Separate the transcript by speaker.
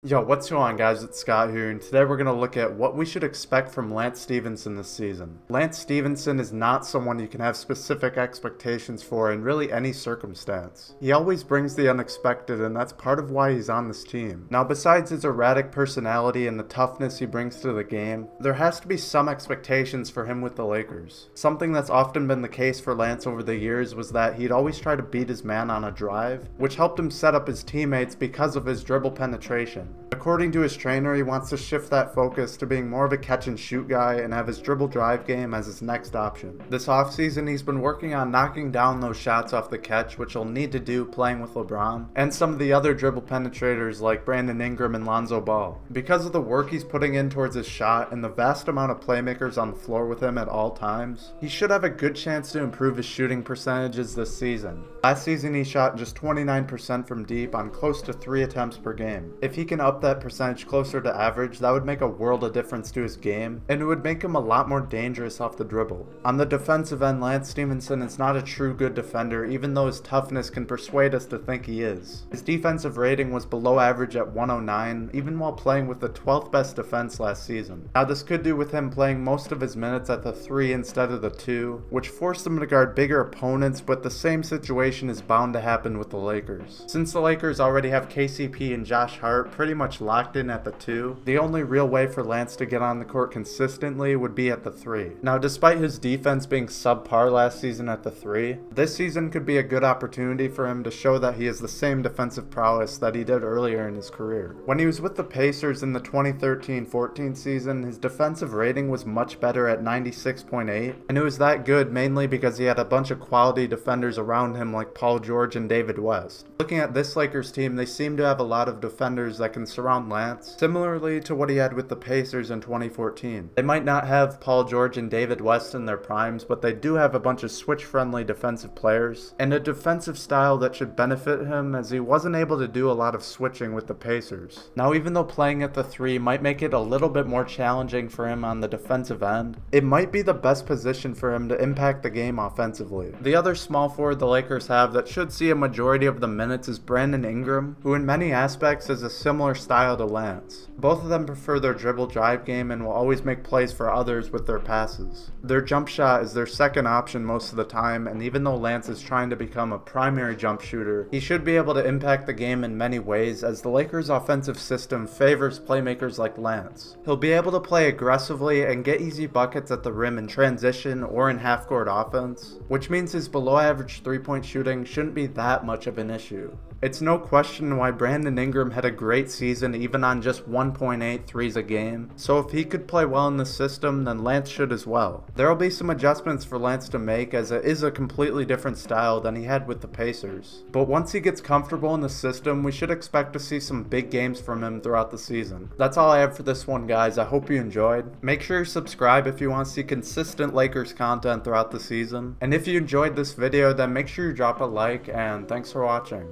Speaker 1: Yo, what's going on guys, it's Scott here, and today we're going to look at what we should expect from Lance Stephenson this season. Lance Stephenson is not someone you can have specific expectations for in really any circumstance. He always brings the unexpected, and that's part of why he's on this team. Now, besides his erratic personality and the toughness he brings to the game, there has to be some expectations for him with the Lakers. Something that's often been the case for Lance over the years was that he'd always try to beat his man on a drive, which helped him set up his teammates because of his dribble penetration. According to his trainer, he wants to shift that focus to being more of a catch and shoot guy and have his dribble drive game as his next option. This offseason, he's been working on knocking down those shots off the catch, which he'll need to do playing with LeBron, and some of the other dribble penetrators like Brandon Ingram and Lonzo Ball. Because of the work he's putting in towards his shot and the vast amount of playmakers on the floor with him at all times, he should have a good chance to improve his shooting percentages this season. Last season, he shot just 29% from deep on close to 3 attempts per game. If he can up that percentage closer to average, that would make a world of difference to his game, and it would make him a lot more dangerous off the dribble. On the defensive end, Lance Stephenson is not a true good defender, even though his toughness can persuade us to think he is. His defensive rating was below average at 109, even while playing with the 12th best defense last season. Now, this could do with him playing most of his minutes at the 3 instead of the 2, which forced him to guard bigger opponents, but the same situation is bound to happen with the Lakers. Since the Lakers already have KCP and Josh Hart pretty much locked in at the 2, the only real way for Lance to get on the court consistently would be at the 3. Now, despite his defense being subpar last season at the 3, this season could be a good opportunity for him to show that he has the same defensive prowess that he did earlier in his career. When he was with the Pacers in the 2013-14 season, his defensive rating was much better at 96.8, and it was that good mainly because he had a bunch of quality defenders around him like Paul George and David West. Looking at this Lakers team, they seem to have a lot of defenders that can surround Lance, similarly to what he had with the Pacers in 2014. They might not have Paul George and David West in their primes, but they do have a bunch of switch-friendly defensive players, and a defensive style that should benefit him as he wasn't able to do a lot of switching with the Pacers. Now, even though playing at the 3 might make it a little bit more challenging for him on the defensive end, it might be the best position for him to impact the game offensively. The other small forward the Lakers have that should see a majority of the minutes is Brandon Ingram, who in many aspects has a similar style to Lance. Both of them prefer their dribble drive game and will always make plays for others with their passes. Their jump shot is their second option most of the time, and even though Lance is trying to become a primary jump shooter, he should be able to impact the game in many ways as the Lakers' offensive system favors playmakers like Lance. He'll be able to play aggressively and get easy buckets at the rim in transition or in half-court offense, which means his below-average three-point shooting shouldn't be that much of an issue. It's no question why Brandon Ingram had a great season even on just 1.8 threes a game, so if he could play well in the system, then Lance should as well. There will be some adjustments for Lance to make as it is a completely different style than he had with the Pacers. But once he gets comfortable in the system, we should expect to see some big games from him throughout the season. That's all I have for this one, guys. I hope you enjoyed. Make sure you subscribe if you want to see consistent Lakers content throughout the season. And if you enjoyed this video, then make sure you drop a like, and thanks for watching.